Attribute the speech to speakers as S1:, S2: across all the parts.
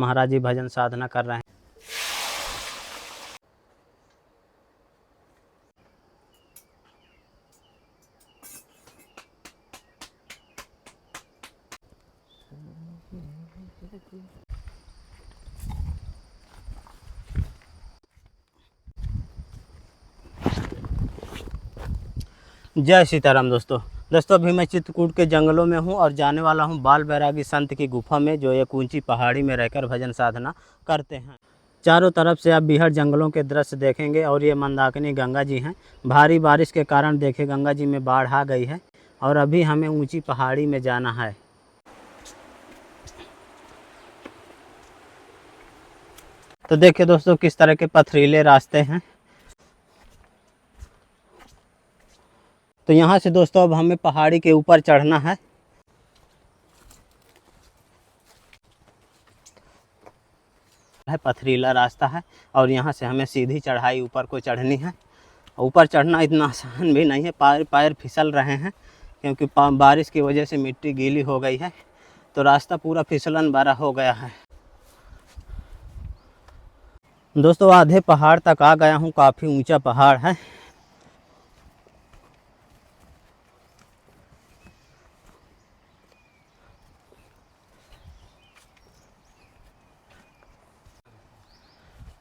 S1: महाराज जी भजन साधना कर रहे हैं। जय सीताराम दोस्तों अभी मैं चित्रकूट के जंगलों में हूँ और जाने वाला हूँ बाल बैरागी संत की गुफा में, जो एक ऊंची पहाड़ी में रहकर भजन साधना करते हैं। चारों तरफ से आप बीहड़ जंगलों के दृश्य देखेंगे और ये मंदाकिनी गंगा जी हैं। भारी बारिश के कारण देखिए गंगा जी में बाढ़ आ गई है और अभी हमें ऊंची पहाड़ी में जाना है। तो देखिए दोस्तों किस तरह के पथरीले रास्ते हैं। तो यहाँ से दोस्तों अब हमें पहाड़ी के ऊपर चढ़ना है। पथरीला रास्ता है और यहाँ से हमें सीधी चढ़ाई ऊपर को चढ़नी है। ऊपर चढ़ना इतना आसान भी नहीं है, पैर फिसल रहे हैं क्योंकि बारिश की वजह से मिट्टी गीली हो गई है, तो रास्ता पूरा फिसलन भरा हो गया है। दोस्तों आधे पहाड़ तक आ गया हूँ, काफ़ी ऊंचा पहाड़ है।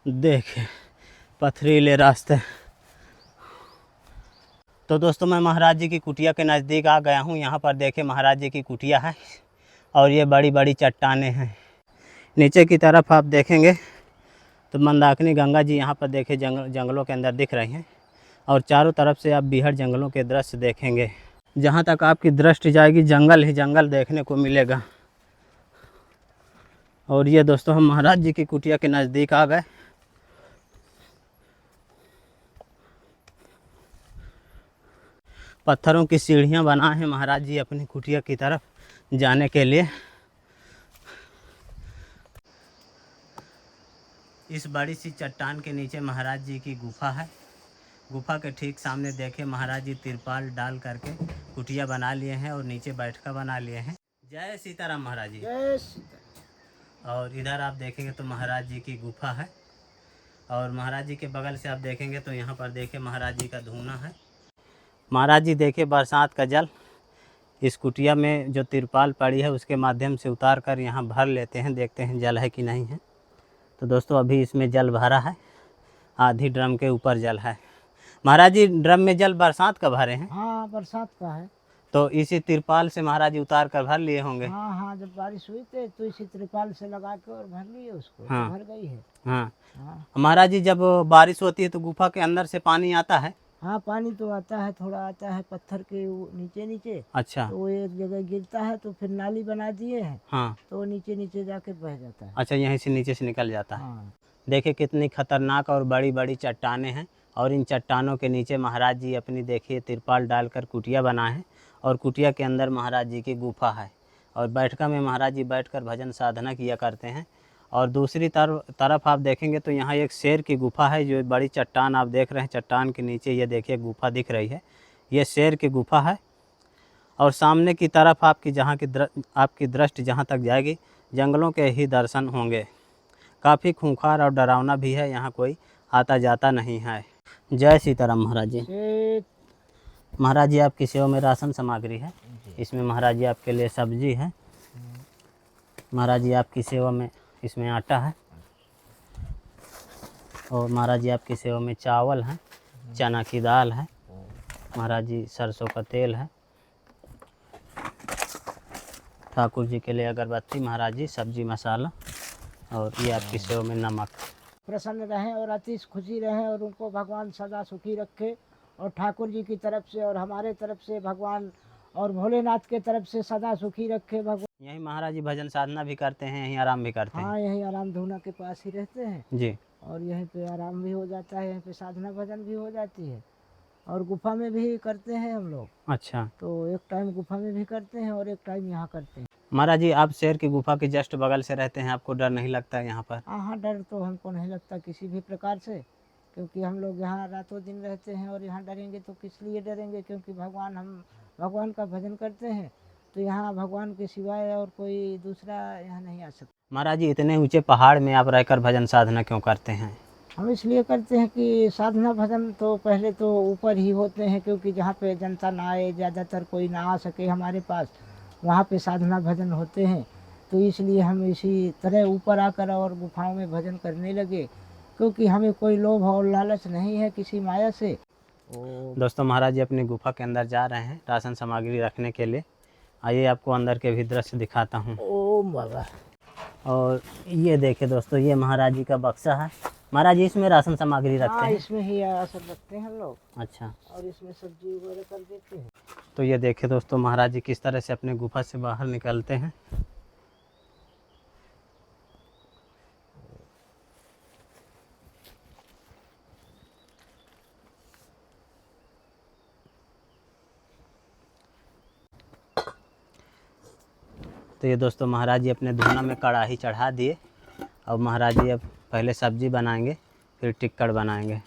S1: देखिए पथरीले रास्ते। तो दोस्तों मैं महाराज जी की कुटिया के नज़दीक आ गया हूँ। यहाँ पर देखिए महाराज जी की कुटिया है और ये बड़ी बड़ी चट्टानें हैं। नीचे की तरफ आप देखेंगे तो मंदाकिनी गंगा जी यहाँ पर देखिए जंगलों के अंदर दिख रही हैं और चारों तरफ से आप बीहड़ जंगलों के दृश्य देखेंगे। जहाँ तक आपकी दृष्टि जाएगी जंगल ही जंगल देखने को मिलेगा। और ये दोस्तों हम महाराज जी की कुटिया के नज़दीक आ गए। पत्थरों की सीढ़ियाँ बनाए हैं महाराज जी अपनी कुटिया की तरफ जाने के लिए। इस बड़ी सी चट्टान के नीचे महाराज जी की गुफा है। गुफा के ठीक सामने देखे महाराज जी तिरपाल डाल करके कुटिया बना लिए हैं और नीचे बैठका बना लिए हैं। जय सीताराम महाराज जी।
S2: जय सीताराम।
S1: और इधर आप देखेंगे तो महाराज जी की गुफा है और महाराज जी के बगल से आप देखेंगे तो यहाँ पर देखिए महाराज जी का धूना है। महाराज जी देखिए बरसात का जल इस कुटिया में जो तिरपाल पड़ी है उसके माध्यम से उतार कर यहाँ भर लेते हैं, देखते हैं जल है कि नहीं है। तो दोस्तों अभी इसमें जल भरा है, आधी ड्रम के ऊपर जल है। महाराज जी ड्रम में जल बरसात का भरे हैं?
S2: हाँ बरसात का है।
S1: तो इसी तिरपाल से महाराज जी उतार कर भर लिए होंगे?
S2: हाँ हाँ जब बारिश हुई थी तो इसी त्रिपाल से लगा के और भर लिए उसको।
S1: हाँ
S2: तो भर गई है।
S1: हाँ।
S2: हाँ
S1: महाराज जी जब बारिश होती है तो गुफा के अंदर से पानी आता है?
S2: हाँ पानी तो आता है, थोड़ा आता है पत्थर के नीचे नीचे।
S1: अच्छा।
S2: तो वो एक जगह गिरता है तो फिर नाली बना दिए हैं।
S1: हाँ।
S2: तो वो नीचे नीचे जाके बह जाता है।
S1: अच्छा यहीं से नीचे से निकल जाता है।
S2: हाँ।
S1: देखिए कितनी खतरनाक और बड़ी बड़ी चट्टानें हैं और इन चट्टानों के नीचे महाराज जी अपनी देखिए तिरपाल डालकर कुटिया बनाए हैं और कुटिया के अंदर महाराज जी की गुफा है और बैठका में महाराज जी बैठकर भजन साधना किया करते हैं। और दूसरी तरफ आप देखेंगे तो यहाँ एक शेर की गुफा है। जो बड़ी चट्टान आप देख रहे हैं, चट्टान के नीचे ये देखिए गुफा दिख रही है, ये शेर की गुफा है। और सामने की तरफ आपकी दृष्टि जहाँ तक जाएगी जंगलों के ही दर्शन होंगे। काफ़ी खूंखार और डरावना भी है, यहाँ कोई आता जाता नहीं है। जय सीताराम महाराज जी। महाराज जी आपकी सेवा में राशन सामग्री है, इसमें महाराज जी आपके लिए सब्जी है। महाराज जी आपकी सेवा में इसमें आटा है और महाराज जी आपकी सेवा में चावल है, चना की दाल है, महाराज जी सरसों का तेल है, ठाकुर जी के लिए अगरबत्ती, महाराज जी सब्जी मसाला और ये आपकी सेवा में नमक।
S2: प्रसन्न रहें और अति खुशी रहें और उनको भगवान सदा सुखी रखे। और ठाकुर जी की तरफ से और हमारे तरफ से भगवान और भोलेनाथ के तरफ से सदा सुखी रखे भगवान।
S1: यहीं महाराज जी भजन साधना भी करते हैं, यहीं आराम भी करते हैं?
S2: हाँ यहीं आराम धूना के पास ही रहते हैं
S1: जी।
S2: और यहीं पे आराम भी हो जाता है, यहीं पे साधना भजन भी हो जाती है और गुफा में भी करते हैं हम लोग।
S1: अच्छा।
S2: तो एक टाइम गुफा में भी करते हैं और एक टाइम यहाँ करते हैं।
S1: महाराज जी आप शेर की गुफा के जस्ट बगल से रहते हैं, आपको डर नहीं लगता है यहाँ पर?
S2: हाँ डर तो हमको नहीं लगता किसी भी प्रकार से, क्योंकि हम लोग यहाँ रातों दिन रहते हैं और यहाँ डरेंगे तो किस लिए डरेंगे, क्योंकि हम भगवान का भजन करते हैं तो यहाँ भगवान के सिवाय और कोई दूसरा यहाँ नहीं आ सकता।
S1: महाराज जी, इतने ऊंचे पहाड़ में आप रहकर भजन साधना क्यों करते हैं?
S2: हम इसलिए करते हैं कि साधना भजन तो पहले तो ऊपर ही होते हैं, क्योंकि जहाँ पे जनता ना आए, ज़्यादातर कोई ना आ सके हमारे पास, वहाँ पे साधना भजन होते हैं। तो इसलिए हम इसी तरह ऊपर आकर और गुफाओं में भजन करने लगे, क्योंकि हमें कोई लोभ और लालच नहीं है किसी माया से।
S1: दोस्तों, महाराज जी अपनी गुफा के अंदर जा रहे हैं राशन सामग्री रखने के लिए। आइए आपको अंदर के भी दृश्य दिखाता हूँ।
S2: ओम बाबा।
S1: और ये देखिए दोस्तों, ये महाराज जी का बक्सा है। महाराज जी इसमें राशन सामग्री रखते
S2: हाँ,
S1: हैं?
S2: इसमें ही राशन रखते हैं हम लोग,
S1: अच्छा।
S2: और इसमें सब्जी वगैरह कर देते हैं।
S1: तो ये देखिए दोस्तों, महाराज जी किस तरह से अपने गुफा से बाहर निकलते हैं। तो ये दोस्तों, महाराज जी अपने धुना में कढ़ाई चढ़ा दिए। अब महाराज जी अब पहले सब्जी बनाएंगे, फिर टिक्कड़ बनाएंगे।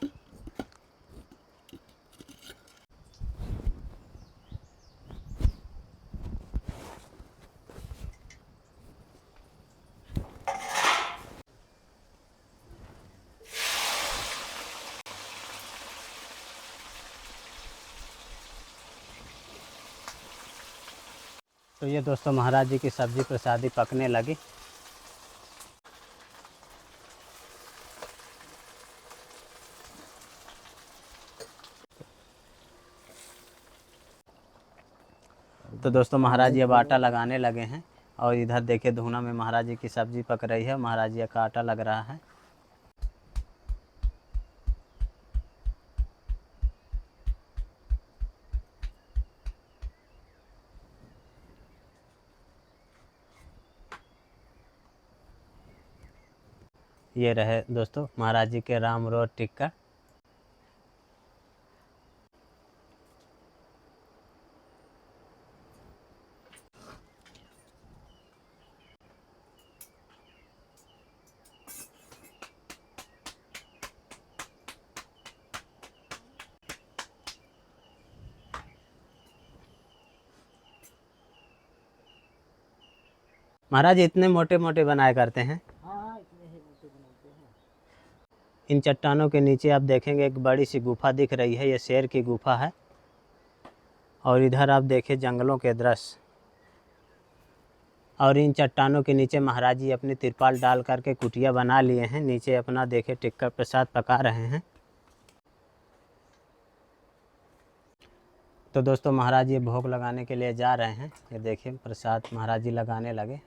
S1: तो ये दोस्तों, महाराज जी की सब्जी प्रसादी पकने लगी। तो दोस्तों, महाराज जी अब आटा लगाने लगे हैं। और इधर देखिए धुना में महाराज जी की सब्जी पक रही है, महाराज जी का आटा लग रहा है। ये रहे दोस्तों महाराज जी के राम रोड टिक्का। महाराज जी इतने मोटे मोटे बनाया करते हैं?
S2: हाँ, इतने ही मोटे बनाते हैं।
S1: इन चट्टानों के नीचे आप देखेंगे एक बड़ी सी गुफा दिख रही है, ये शेर की गुफा है। और इधर आप देखें जंगलों के दृश्य। और इन चट्टानों के नीचे महाराज जी अपनी तिरपाल डाल करके कुटिया बना लिए हैं। नीचे अपना देखे टिक्का प्रसाद पका रहे हैं। तो दोस्तों, महाराज जी भोग लगाने के लिए जा रहे हैं। ये देखिए प्रसाद महाराज जी लगाने लगे।